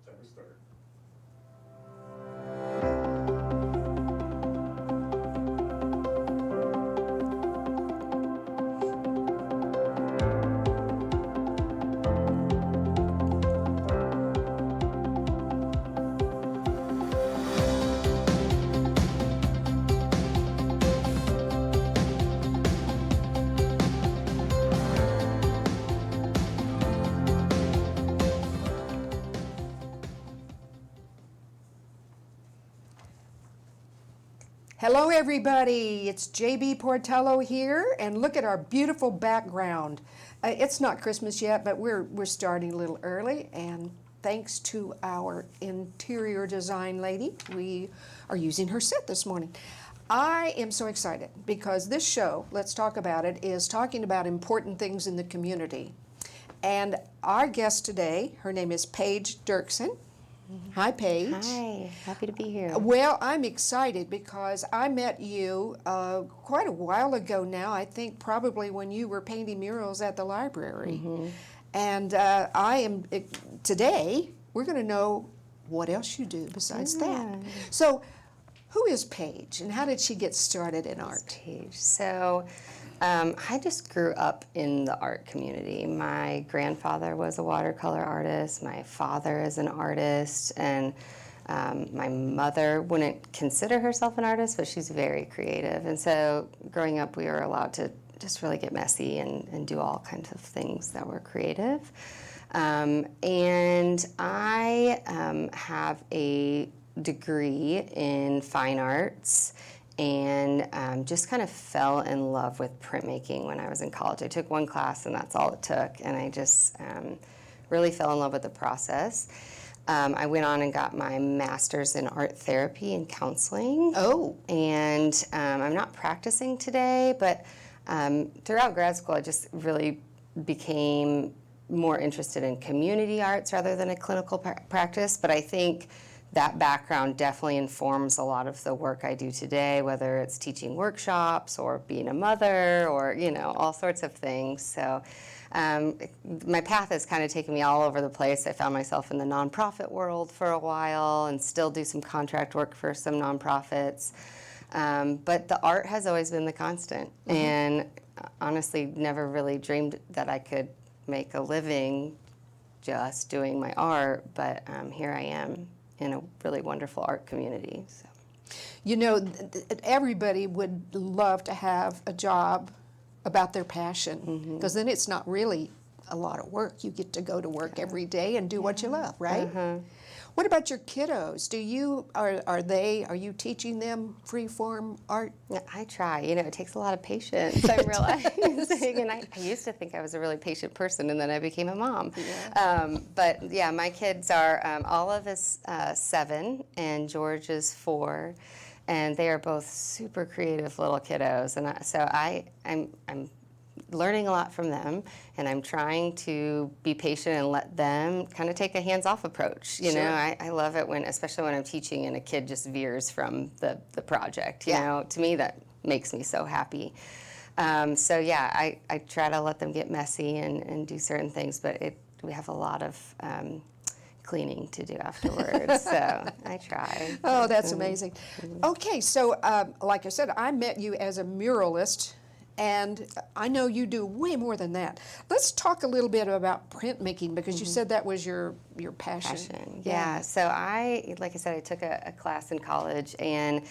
Time to start. Hello everybody, it's JB Portillo here, and look at our beautiful background. It's not Christmas yet, but we're starting a little early, and thanks to our interior design lady, we are using her set this morning. I am so excited because this show, let's talk about it, is talking about important things in the community. And our guest today, her name is Paige Dirksen. Hi, Paige. Hi, happy to be here. Well, I'm excited because I met you quite a while ago now, I think probably when you were painting murals at the library. And today, we're going to know what else you do besides that. So, who is Paige and how did she get started in art? Paige. So, I just grew up in the art community. My grandfather was a watercolor artist, my father is an artist, and my mother wouldn't consider herself an artist, but she's very creative. And so growing up, we were allowed to just really get messy and do all kinds of things that were creative. And I have a degree in fine arts, and just kind of fell in love with printmaking when I was in college. I took one class and that's all it took, and I just really fell in love with the process. I went on and got my master's in art therapy and counseling. Oh. And I'm not practicing today, but throughout grad school I just really became more interested in community arts rather than a clinical practice. But I think that background definitely informs a lot of the work I do today, whether it's teaching workshops or being a mother or, you know, all sorts of things. So my path has kind of taken me all over the place. I found myself in the nonprofit world for a while and still do some contract work for some nonprofits. But the art has always been the constant. And honestly, never really dreamed that I could make a living just doing my art, but here I am in a really wonderful art community. So. You know, everybody would love to have a job about their passion, because then it's not really a lot of work. You get to go to work every day and do what you love, right? What about your kiddos? Are you teaching them free-form art? Yeah, I try. You know, it takes a lot of patience, I'm realizing. And I used to think I was a really patient person, and then I became a mom. Yeah. But yeah, my kids are, Olive is 7, and George is 4. And they are both super creative little kiddos. And so I'm learning a lot from them, and I'm trying to be patient and let them kind of take a hands-off approach. You know, I love it when, especially when I'm teaching and a kid just veers from the project. You know, to me that makes me so happy. So yeah, I try to let them get messy and do certain things, but we have a lot of cleaning to do afterwards, so I try. Oh, that's amazing. Okay, so like I said, I met you as a muralist, and I know you do way more than that. Let's talk a little bit about printmaking, because you said that was your passion. Yeah. So like I said, I took a class in college and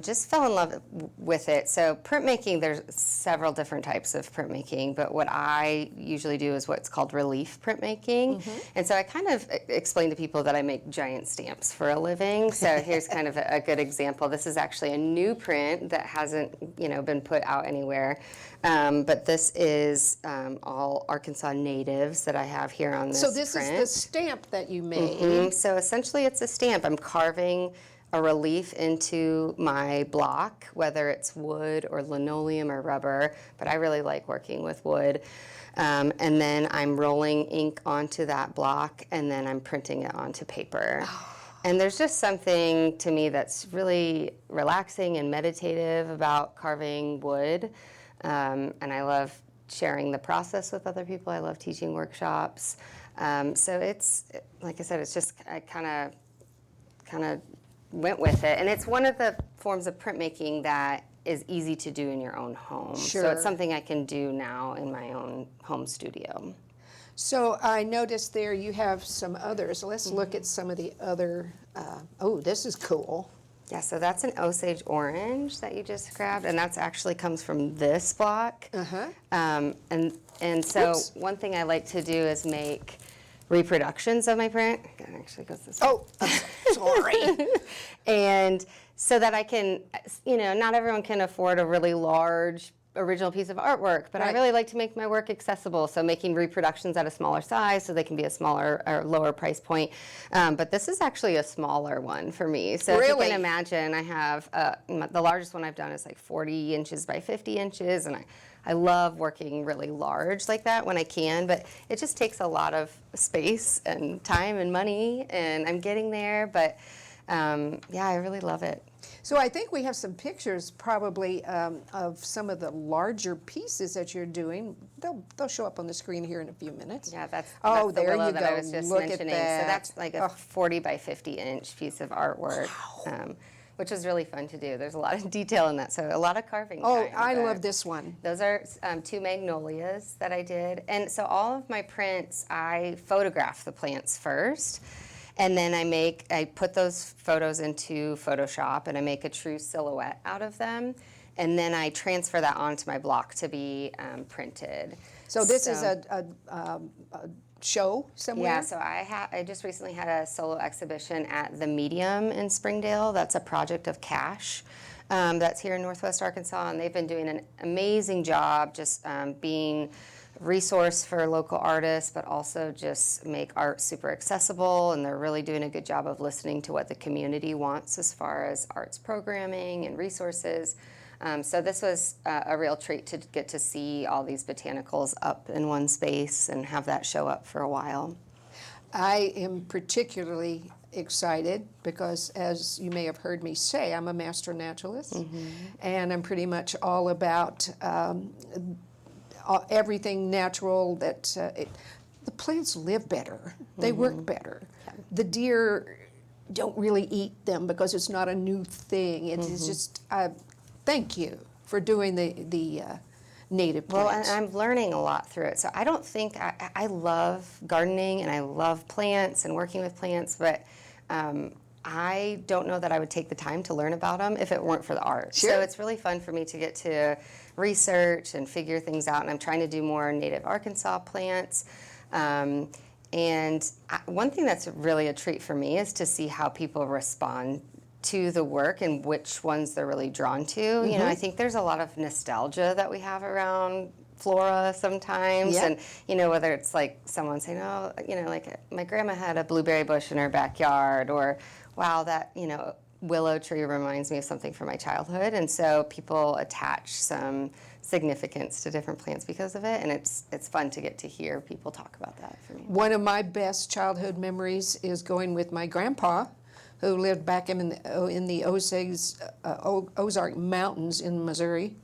just fell in love with it. So printmaking, there's several different types of printmaking, but what I usually do is what's called relief printmaking. And so I kind of explain to people that I make giant stamps for a living. So here's kind of a good example. This is actually a new print that hasn't, been put out anywhere. But this is all Arkansas natives that I have here on this print. So this is the stamp that you made. So essentially it's a stamp. I'm carving a relief into my block, whether it's wood or linoleum or rubber, but I really like working with wood. And then I'm rolling ink onto that block, and then I'm printing it onto paper. And there's just something to me that's really relaxing and meditative about carving wood. And I love sharing the process with other people. I love teaching workshops. So it's, like I said, it's just, I kind of went with it. And it's one of the forms of printmaking that is easy to do in your own home. Sure. So it's something I can do now in my own home studio. So I noticed there you have some others. Let's look at some of the other, oh, this is cool. Yeah, so that's an Osage orange that you just grabbed, and that's actually comes from this block. Uh-huh. And so Whoops. one thing I like to do is make reproductions of my print. It actually goes this way. Oh, sorry. And so that I can, not everyone can afford a really large original piece of artwork, but I Right. really like to make my work accessible. So making reproductions at a smaller size so they can be a smaller or lower price point. But this is actually a smaller one for me. So if you Really? can imagine, I have, the largest one I've done is like 40 inches by 50 inches. And I love working really large like that when I can, but it just takes a lot of space and time and money, and I'm getting there. But yeah, I really love it. So I think we have some pictures probably of some of the larger pieces that you're doing. They'll show up on the screen here in a few minutes. Yeah, that's Oh, the there willow you that go. I was just Look at mentioning. that. So that's like a Oh. 40 by 50 inch piece of artwork, which is really fun to do. There's a lot of detail in that, so a lot of carving Oh, time, I but love this one. Those are 2 magnolias that I did. And so all of my prints, I photograph the plants first. And then I put those photos into Photoshop, and I make a true silhouette out of them. And then I transfer that onto my block to be printed. So this is a show somewhere? Yeah, so I just recently had a solo exhibition at the Medium in Springdale. That's a project of Cash. That's here in Northwest Arkansas, and they've been doing an amazing job just being resource for local artists, but also just make art super accessible, and they're really doing a good job of listening to what the community wants as far as arts programming and resources. So this was a real treat to get to see all these botanicals up in one space and have that show up for a while. I am particularly excited because, as you may have heard me say, I'm a master naturalist, and I'm pretty much all about everything natural. That the plants live better, they work better. The deer don't really eat them because it's not a new thing. It's just thank you for doing the native Well, plants. and I'm learning a lot through it. So I don't think, I love gardening and I love plants and working with plants, but I don't know that I would take the time to learn about them if it weren't for the art. Sure. So it's really fun for me to get to research and figure things out, and I'm trying to do more native Arkansas plants. One thing that's really a treat for me is to see how people respond to the work and which ones they're really drawn to. You know, I think there's a lot of nostalgia that we have around flora sometimes, Yeah. and whether it's like someone saying, oh, like my grandma had a blueberry bush in her backyard, or wow, that willow tree reminds me of something from my childhood, and so people attach some significance to different plants because of it, and it's fun to get to hear people talk about that for me. One of my best childhood memories is going with my grandpa, who lived back in the Ozark Mountains in Missouri,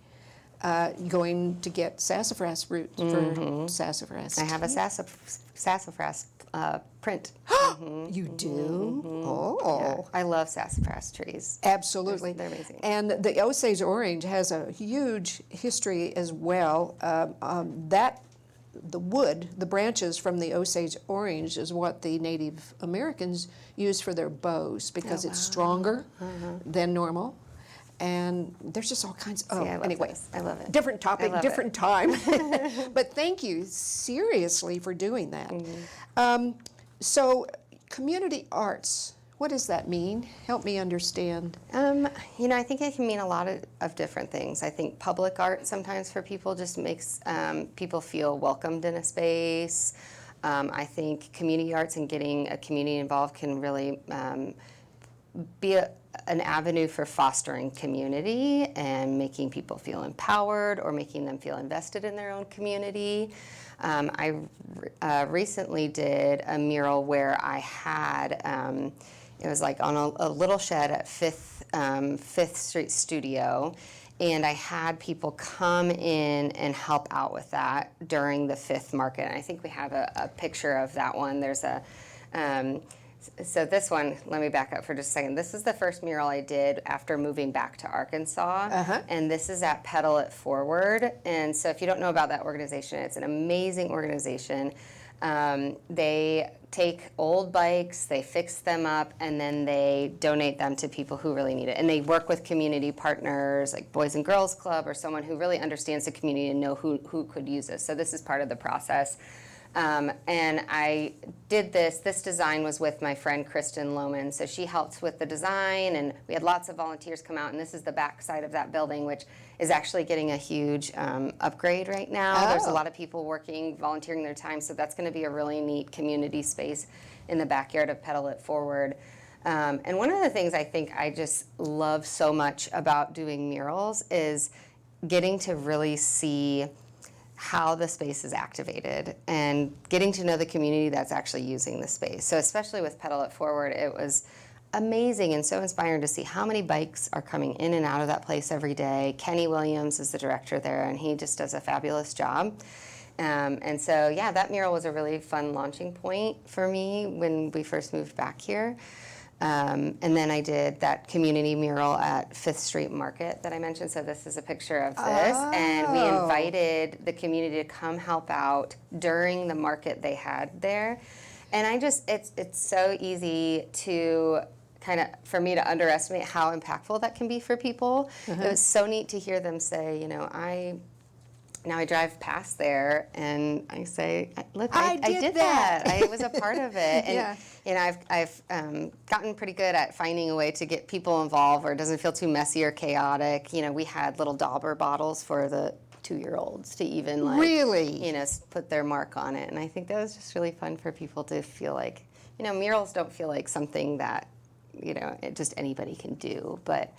going to get sassafras root for sassafras. I have a sassafras print. You do? Oh. Yeah, I love sassafras trees. Absolutely. They're amazing. And the Osage orange has a huge history as well. The wood, the branches from the Osage orange is what the Native Americans use for their bows because it's stronger than normal. And there's just all kinds of, I love anyway. this. I love it. Different I topic, love different time. But thank you seriously for doing that. So community arts, what does that mean? Help me understand. I think it can mean a lot of different things. I think public art sometimes for people just makes people feel welcomed in a space. I think community arts and getting a community involved can really be an avenue for fostering community and making people feel empowered or making them feel invested in their own community. I recently did a mural where I had, it was like on a little shed at Fifth Street Studio, And I had people come in and help out with that during the 5th market. And I think we have a picture of that one. There's a, so this one, let me back up for just a second. This is the first mural I did after moving back to Arkansas. And this is at Pedal It Forward. And so if you don't know about that organization, it's an amazing organization. They take old bikes, they fix them up, and then they donate them to people who really need it. And they work with community partners like Boys and Girls Club or someone who really understands the community and know who could use this. So this is part of the process. And I did this design was with my friend Kristen Lohman. So she helped with the design, and we had lots of volunteers come out. And this is the back side of that building, which is actually getting a huge upgrade right now. There's a lot of people working, volunteering their time. So that's going to be a really neat community space in the backyard of Pedal It Forward. And one of the things I think I just love so much about doing murals is getting to really see how the space is activated and getting to know the community that's actually using the space. So especially with Pedal It Forward, it was amazing and so inspiring to see how many bikes are coming in and out of that place every day. Kenny Williams is the director there, and he just does a fabulous job. And so, yeah, that mural was a really fun launching point for me when we first moved back here. And then I did that community mural at 5th Street Market that I mentioned. So this is a picture of this. And we invited the community to come help out during the market they had there. And I just, it's so easy to kind of, for me to underestimate how impactful that can be for people. It was so neat to hear them say, you know, now I drive past there and I say, look, I did that. I was a part of it. And you know, I've gotten pretty good at finding a way to get people involved where it doesn't feel too messy or chaotic. You know, we had little Dauber bottles for the 2-year-olds to even you know, put their mark on it. And I think that was just really fun for people to feel like, you know, murals don't feel like something that, you know, just anybody can do, but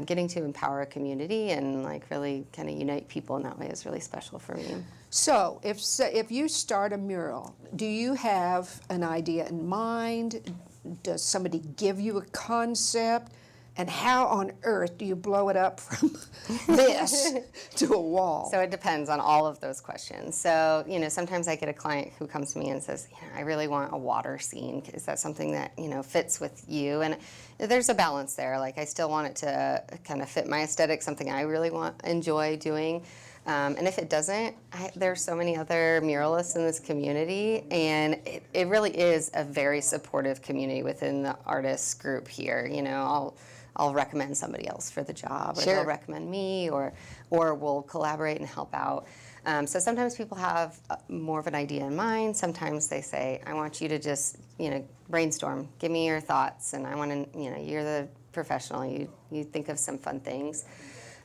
getting to empower a community and like really kind of unite people in that way is really special for me. So if you start a mural, do you have an idea in mind? Does somebody give you a concept? And how on earth do you blow it up from this to a wall? So it depends on all of those questions. So, you know, sometimes I get a client who comes to me and says, you know, I really want a water scene. Is that something that, you know, fits with you? And there's a balance there. Like I still want it to kind of fit my aesthetic, something I really enjoy doing. And if it doesn't, there's so many other muralists in this community, and it really is a very supportive community within the artists group here. You know, I'll recommend somebody else for the job, or they'll recommend me, or we'll collaborate and help out. So sometimes people have more of an idea in mind. Sometimes they say, I want you to just, you know, brainstorm, give me your thoughts, and I want to, you know, you're the professional, you think of some fun things.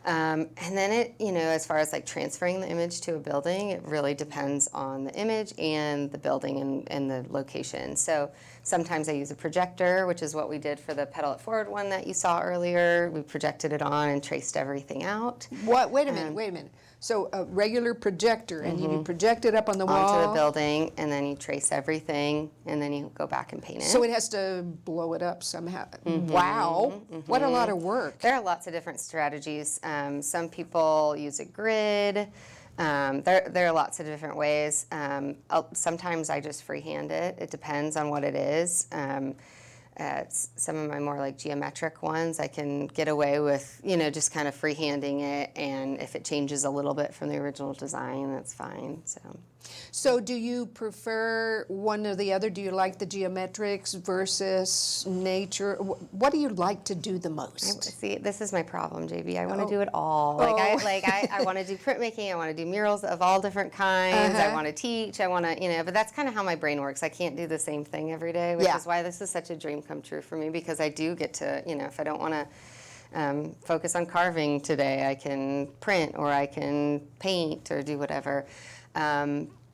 And then it, you know, as far as like transferring the image to a building, it really depends on the image and the building and the location. So sometimes I use a projector, which is what we did for the Pedal It Forward one that you saw earlier. We projected it on and traced everything out. What? Wait a minute. So a regular projector, and you project it up on the wall? Onto the building, and then you trace everything, and then you go back and paint it. So it has to blow it up somehow. Wow. What a lot of work. There are lots of different strategies. Some people use a grid. There are lots of different ways. Sometimes I just freehand it. It depends on what it is. Some of my more like geometric ones, I can get away with, you know, just kind of freehanding it, and if it changes a little bit from the original design, that's fine. So do you prefer one or the other? Do you like the geometrics versus nature? What do you like to do the most? See, this is my problem, JB. I want to do it all. I want to do printmaking. I want to do murals of all different kinds. I want to teach. I want to, you know, but that's kind of how my brain works. I can't do the same thing every day, which is why this is such a dream come true for me, because I do get to, you know, if I don't want to focus on carving today, I can print or I can paint or do whatever.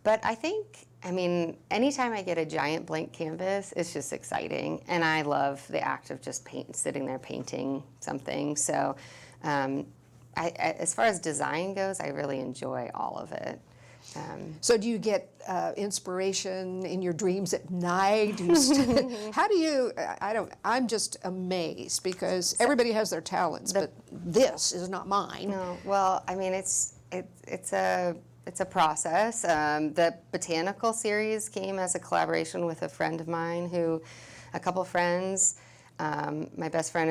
But I think, I mean, anytime I get a giant blank canvas, it's just exciting. And I love the act of just sitting there painting something. So as far as design goes, I really enjoy all of it. So do you get inspiration in your dreams at night? How do you, I don't, I'm just amazed because everybody has their talents, but this is not mine. No, well, I mean, it's a process. The botanical series came as a collaboration with a friend of mine a couple friends. My best friend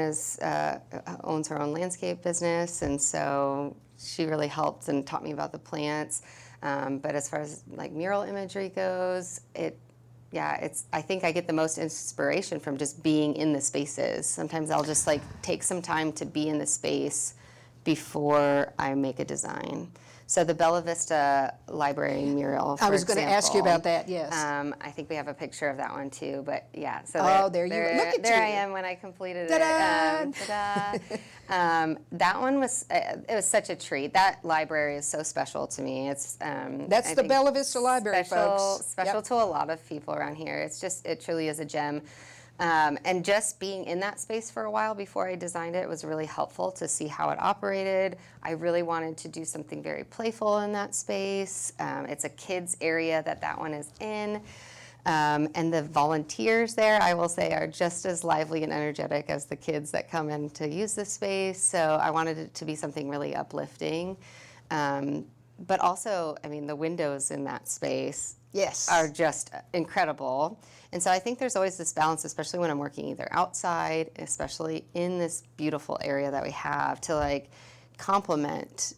owns her own landscape business, and so she really helped and taught me about the plants. But as far as like mural imagery goes, I think I get the most inspiration from just being in the spaces. Sometimes I'll just like take some time to be in the space before I make a design. So the Bella Vista Library mural, for I was going to ask you about that, yes. I think we have a picture of that one too, but yeah. So there you go. Look at there you. I am when I completed Ta-da! it. Ta-da! That one it was such a treat. That library is so special to me. It's That's the Bella Vista Library, folks. Special to a lot of people around here. It truly is a gem. And just being in that space for a while before I designed it was really helpful to see how it operated. I really wanted to do something very playful in that space. It's a kids area that one is in. And the volunteers there, I will say, are just as lively and energetic as the kids that come in to use the space. So I wanted it to be something really uplifting. But also, I mean, the windows in that space are just incredible. And so I think there's always this balance, especially when I'm working either outside, especially in this beautiful area that we have, to like complement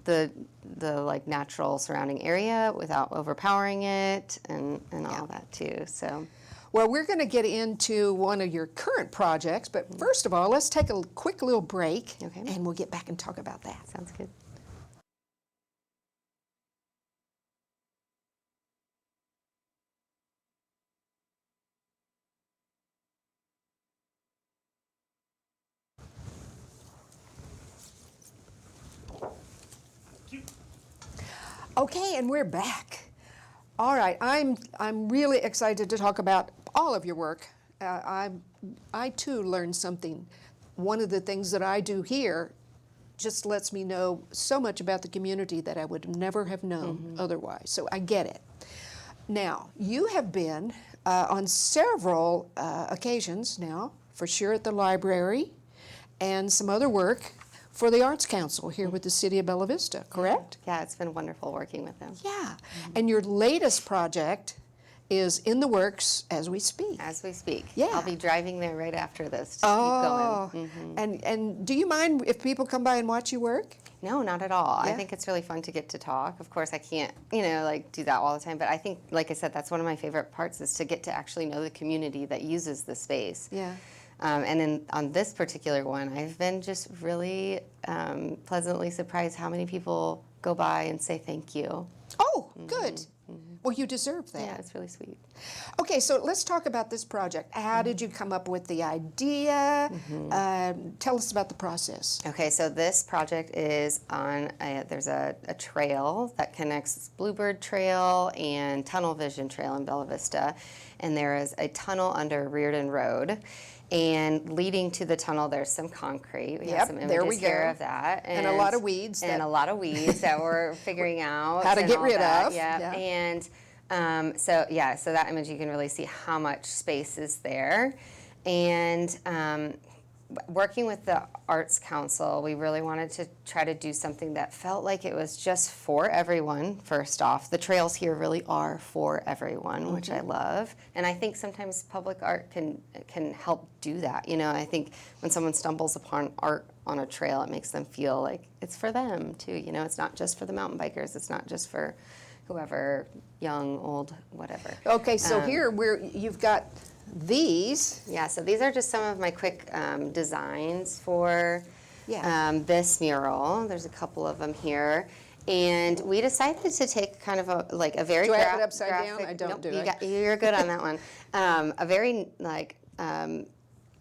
the like natural surrounding area without overpowering it and all that too. So. Well, we're going to get into one of your current projects, but first of all, let's take a quick little break, and we'll get back and talk about that. Sounds good. Okay, and we're back. All right, I'm really excited to talk about all of your work. I too learned something. One of the things that I do here just lets me know so much about the community that I would never have known otherwise. So I get it. Now, you have been on several occasions now, for sure at the library, and some other work for the Arts Council here with the City of Bella Vista, correct? Yeah, it's been wonderful working with them. Yeah, and your latest project is in the works as we speak. As we speak. Yeah. I'll be driving there right after this to keep going. And do you mind if people come by and watch you work? No, not at all. Yeah. I think it's really fun to get to talk. Of course, I can't, like do that all the time, but I think, like I said, that's one of my favorite parts is to get to actually know the community that uses the space. Yeah. And on this particular one, I've been just really pleasantly surprised how many people go by and say thank you. Oh, good. Well, you deserve that. Yeah, it's really sweet. Okay, so let's talk about this project. How did you come up with the idea? Tell us about the process. Okay, so this project is there's a trail that connects Bluebird Trail and Tunnel Vision Trail in Bella Vista, and there is a tunnel under Reardon Road. And leading to the tunnel, there's some concrete. We have some images here of that. And a lot of weeds. And a lot of weeds that we're figuring out. How to get rid of. Yeah. And so that image, you can really see how much space is there. And working with the Arts Council, we really wanted to try to do something that felt like it was just for everyone, first off. The trails here really are for everyone, which I love. And I think sometimes public art can help do that. I think when someone stumbles upon art on a trail, it makes them feel like it's for them too. It's not just for the mountain bikers. It's not just for whoever, young, old, whatever. Okay, so here you've got these. Yeah, so these are just some of my quick designs for this mural. There's a couple of them here. And we decided to take kind of a very Do I have it upside down? I don't nope, do it. You're good on that one. A very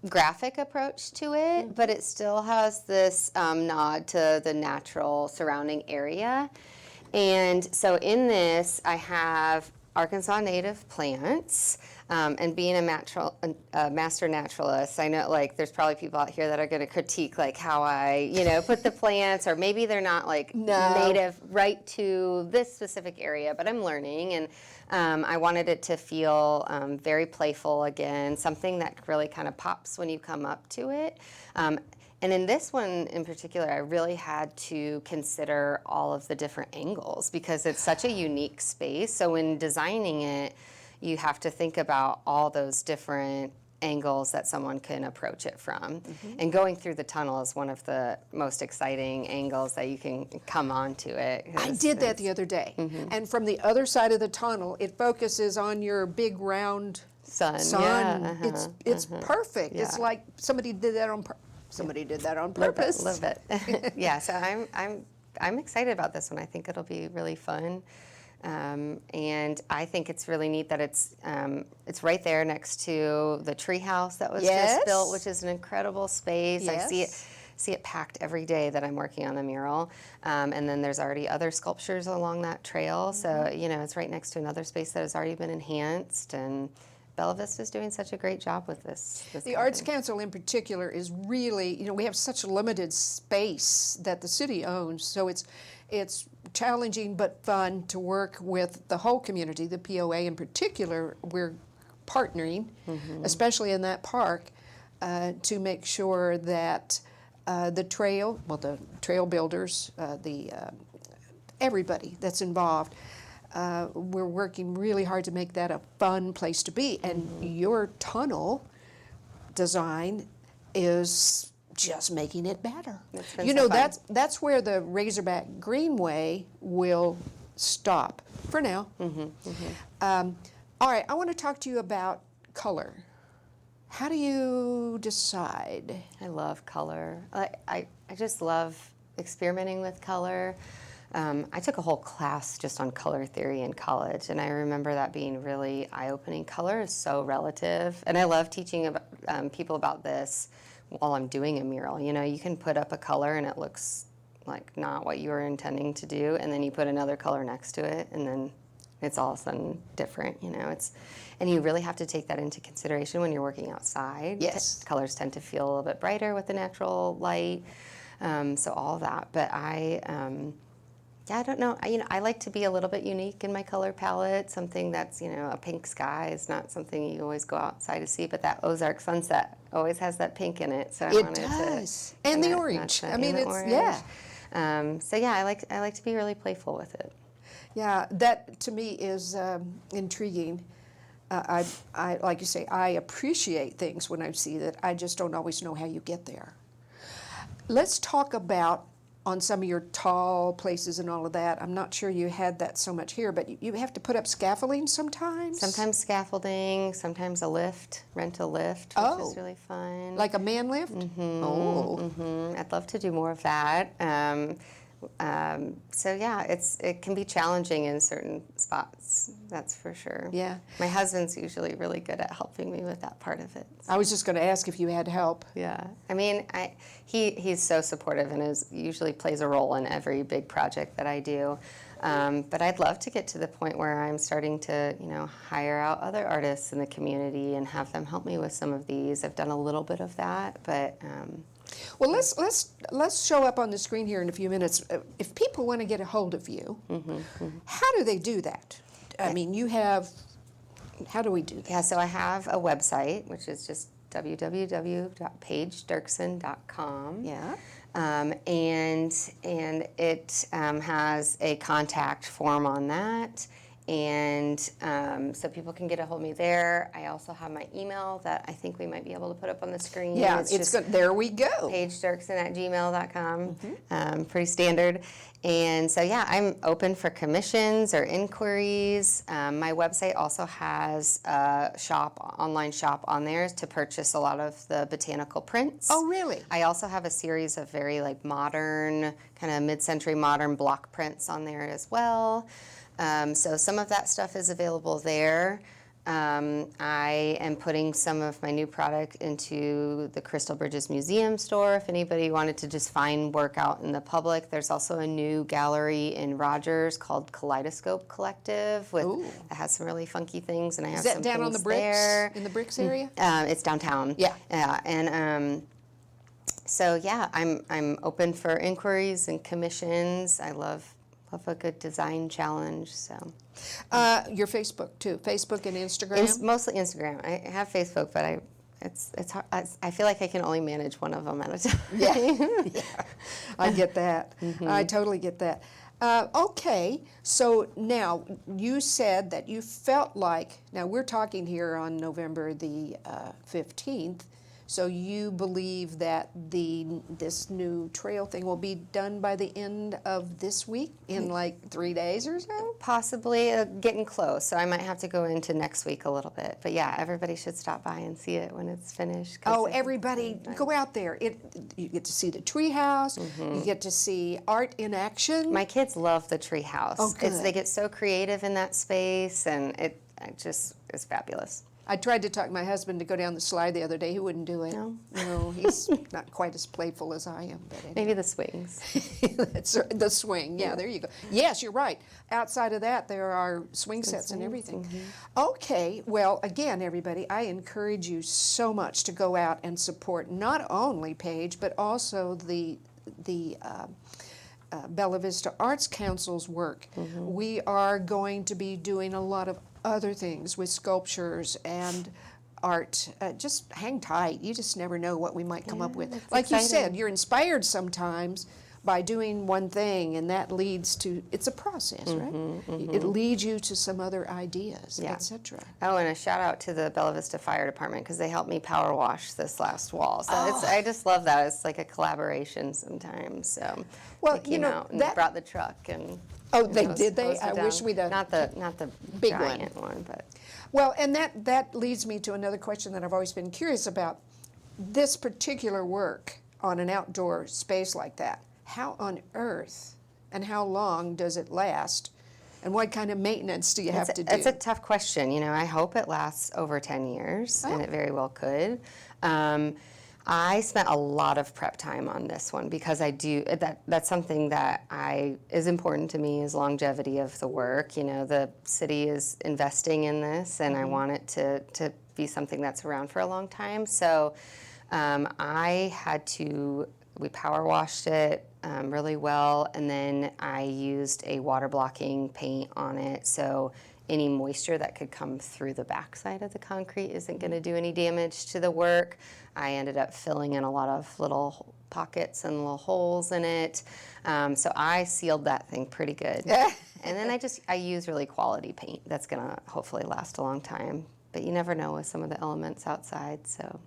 graphic approach to it, but it still has this nod to the natural surrounding area. And so in this, I have Arkansas native plants, and being a master naturalist, I know like there's probably people out here that are going to critique like how I, put the plants, or maybe they're not like native right to this specific area, but I'm learning, and I wanted it to feel very playful again, something that really kind of pops when you come up to it. And in this one in particular, I really had to consider all of the different angles because it's such a unique space. So when designing it, you have to think about all those different angles that someone can approach it from. And going through the tunnel is one of the most exciting angles that you can come onto it. I did that the other day. And from the other side of the tunnel, it focuses on your big round sun. sun. Yeah, It's perfect. Yeah. It's like somebody did that on purpose. Somebody did that on purpose. A little bit. Yeah, so I'm excited about this one. I think it'll be really fun. And I think it's really neat that it's right there next to the tree house that was just built, which is an incredible space. Yes. I see it packed every day that I'm working on the mural. And then there's already other sculptures along that trail. So, it's right next to another space that has already been enhanced. And Bella Vista is doing such a great job with this The Arts Council in particular is really, we have such limited space that the city owns, so it's challenging but fun to work with the whole community. The POA in particular, we're partnering, especially in that park, to make sure that the trail builders, everybody that's involved, we're working really hard to make that a fun place to be. And your tunnel design is just making it better. That's where the Razorback Greenway will stop for now. All right, I want to talk to you about color. How do you decide? I love color. I just love experimenting with color. I took a whole class just on color theory in college, and I remember that being really eye-opening. Color is so relative, and I love teaching about, people about this while I'm doing a mural. You can put up a color and it looks like not what you were intending to do, and then you put another color next to it, and then it's all of a sudden different. And you really have to take that into consideration when you're working outside. Yes. Colors tend to feel a little bit brighter with the natural light, so all of that. But I don't know. I like to be a little bit unique in my color palette. Something that's, a pink sky is not something you always go outside to see, but that Ozark sunset always has that pink in it. So I wanted does. To and the orange. I mean, it's orange. So yeah, I like to be really playful with it. Yeah, that to me is intriguing. I like you say, I appreciate things when I see that. I just don't always know how you get there. Let's talk about on some of your tall places and all of that. I'm not sure you had that so much here, but you have to put up scaffolding sometimes? Sometimes scaffolding, sometimes rent a lift, which is really fun. Like a man lift? I'd love to do more of that. So yeah, it can be challenging in certain spots, that's for sure. Yeah. My husband's usually really good at helping me with that part of it. I was just going to ask if you had help. Yeah. I mean, he's so supportive and usually plays a role in every big project that I do. But I'd love to get to the point where I'm starting to, hire out other artists in the community and have them help me with some of these. I've done a little bit of that, but well, let's show up on the screen here in a few minutes. If people want to get a hold of you, how do they do that? I mean, how do we do that? Yeah, so I have a website, which is just www.paigedirksen.com. Yeah. And it has a contact form on that. And so people can get a hold of me there. I also have my email that I think we might be able to put up on the screen. Yeah, it's good. There we go. PaigeDirksen@gmail.com. Pretty standard. And so, yeah, I'm open for commissions or inquiries. My website also has a online shop on there to purchase a lot of the botanical prints. Oh, really? I also have a series of very modern, kind of mid-century modern block prints on there as well. So some of that stuff is available there. I am putting some of my new product into the Crystal Bridges Museum store. If anybody wanted to just find work out in the public, there's also a new gallery in Rogers called Kaleidoscope Collective with Ooh. it has some really funky things, and I have Is that some down on things the bricks? there. In the bricks area? It's downtown. Yeah. Yeah, and so yeah, I'm open for inquiries and commissions. I love a good design challenge. So Your Facebook too, Facebook and Instagram? it's mostly Instagram. I have Facebook, but it's hard. I feel like I can only manage one of them at a time. Yeah, yeah. I get that. I totally get that. Okay, so now you said that you felt like, now we're talking here on November the 15th, so you believe that this new trail thing will be done by the end of this week, in like 3 days or so? Possibly getting close, so I might have to go into next week a little bit. But yeah, everybody should stop by and see it when it's finished. Oh, everybody, go out there. You get to see the treehouse. You get to see art in action. My kids love the tree house. Oh, good. They get so creative in that space, and it just is fabulous. I tried to talk my husband to go down the slide the other day. He wouldn't do it. No, he's not quite as playful as I am. But anyway. Maybe the swings. That's the swing. Yeah, there you go. Yes, you're right. Outside of that, there are swing sets and everything. Okay, well, again, everybody, I encourage you so much to go out and support not only Paige, but also the Bella Vista Arts Council's work. We are going to be doing a lot of other things with sculptures and art. Just hang tight. You just never know what we might come up with. Like you said, you're inspired sometimes by doing one thing, and that leads to, it's a process, right? It leads you to some other ideas, etc. Oh, and a shout out to the Bella Vista Fire Department because they helped me power wash this last wall. So I just love that. It's like a collaboration sometimes. So they came out and brought the truck and. Oh, did they? I wish we'd have. Not the big giant one, but. Well, and that leads me to another question that I've always been curious about. This particular work on an outdoor space like that, how on earth and how long does it last? And what kind of maintenance do you have to do? It's a tough question. You know, I hope it lasts over 10 years, and it very well could. I spent a lot of prep time on this one because that's something that is important to me, is longevity of the work. You know, the city is investing in this, and I want it to be something that's around for a long time. So we power washed it really well, and then I used a water blocking paint on it, so any moisture that could come through the backside of the concrete isn't going to do any damage to the work. I ended up filling in a lot of little pockets and little holes in it, so I sealed that thing pretty good. And then I use really quality paint that's going to hopefully last a long time, but you never know with some of the elements outside, so.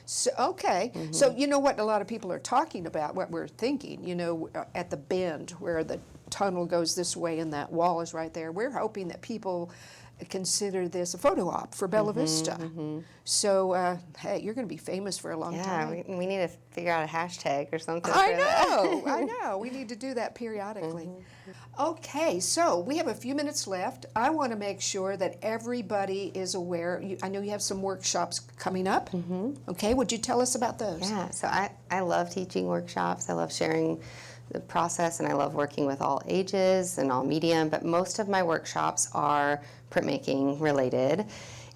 So, okay, so you know what a lot of people are talking about, what we're thinking, you know, at the bend where the tunnel goes this way and that wall is right there. We're hoping that people consider this a photo op for Bella Vista. So, hey, you're going to be famous for a long time. Yeah, we need to figure out a hashtag or something. I know. We need to do that periodically. Okay, so we have a few minutes left. I want to make sure that everybody is aware. I know you have some workshops coming up. Okay, would you tell us about those? Yeah, so I love teaching workshops. I love sharing the process, and I love working with all ages and all medium, but most of my workshops are printmaking related.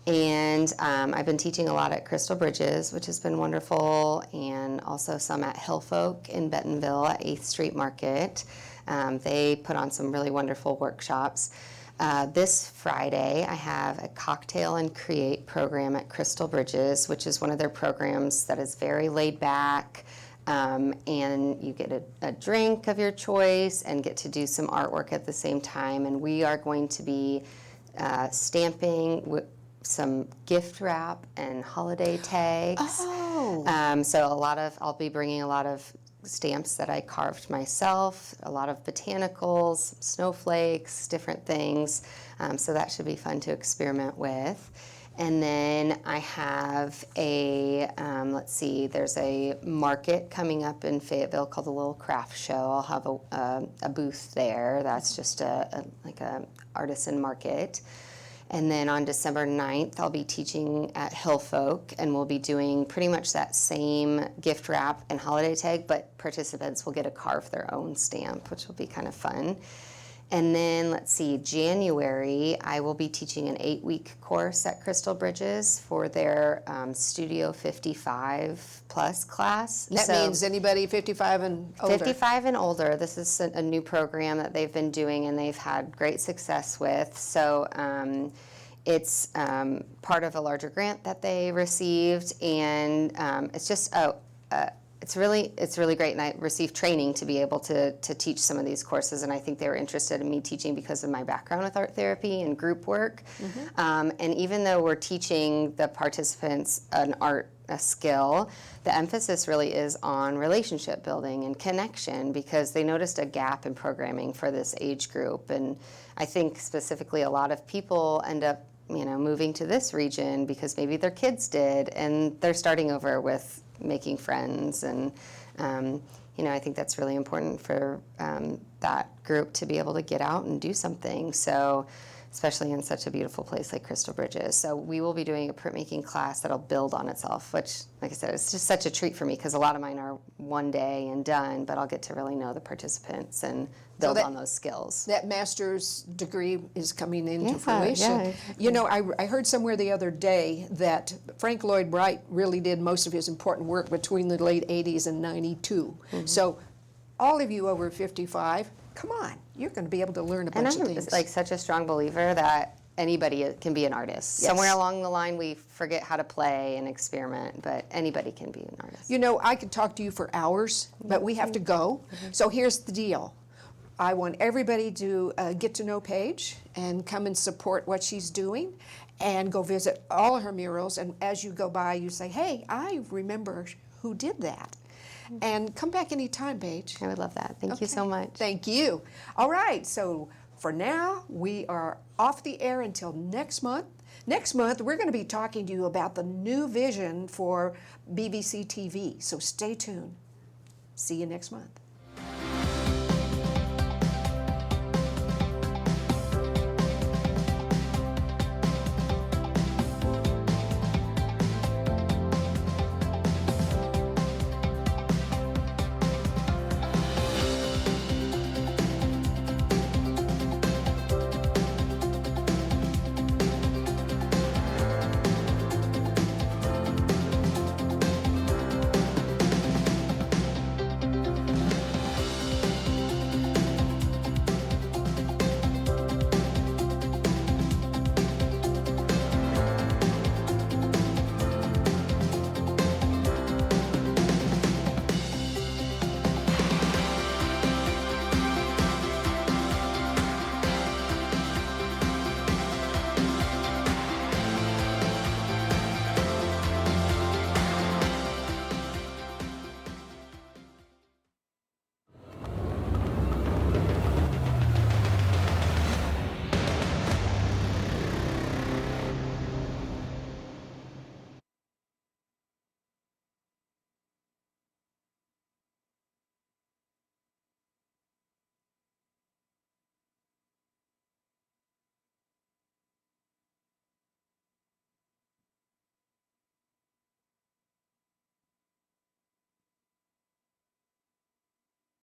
And I've been teaching a lot at Crystal Bridges, which has been wonderful, and also some at Hillfolk in Bentonville at 8th Street Market. They put on some really wonderful workshops. This Friday, I have a Cocktail and Create program at Crystal Bridges, which is one of their programs that is very laid back. And you get a drink of your choice and get to do some artwork at the same time. And we are going to be stamping with some gift wrap and holiday tags. Oh. So I'll be bringing a lot of stamps that I carved myself, a lot of botanicals, snowflakes, different things. So that should be fun to experiment with. And then I have there's a market coming up in Fayetteville called the Little Craft Show. I'll have a booth there. That's just like a artisan market. And then on December 9th, I'll be teaching at Hillfolk, and we'll be doing pretty much that same gift wrap and holiday tag, but participants will get to carve their own stamp, which will be kind of fun. And then, let's see, January, I will be teaching an 8-week course at Crystal Bridges for their Studio 55 plus class. That means anybody 55 and older. 55 and older. This is a new program that they've been doing and they've had great success with. So it's part of a larger grant that they received, and it's just it's really great, and I received training to be able to teach some of these courses, and I think they were interested in me teaching because of my background with art therapy and group work. And even though we're teaching the participants a skill, the emphasis really is on relationship building and connection, because they noticed a gap in programming for this age group. And I think specifically a lot of people end up moving to this region because maybe their kids did, and they're starting over with making friends. And I think that's really important for that group to be able to get out and do something. So especially in such a beautiful place like Crystal Bridges. So we will be doing a printmaking class that'll build on itself, which, like I said, it's just such a treat for me, because a lot of mine are one day and done, but I'll get to really know the participants and build on those skills. That master's degree is coming into fruition. I heard somewhere the other day that Frank Lloyd Wright really did most of his important work between the late 80s and 92. So all of you over 55, come on, you're going to be able to learn a bunch of things. And I'm such a strong believer that anybody can be an artist. Yes. Somewhere along the line we forget how to play and experiment, but anybody can be an artist. I could talk to you for hours, but we have to go. So here's the deal. I want everybody to get to know Paige and come and support what she's doing, and go visit all of her murals. And as you go by, you say, hey, I remember who did that. And come back anytime, Paige. I would love that. Thank you so much. Thank you. All right, so for now, we are off the air until next month. Next month, we're going to be talking to you about the new vision for BBC TV, so stay tuned. See you next month.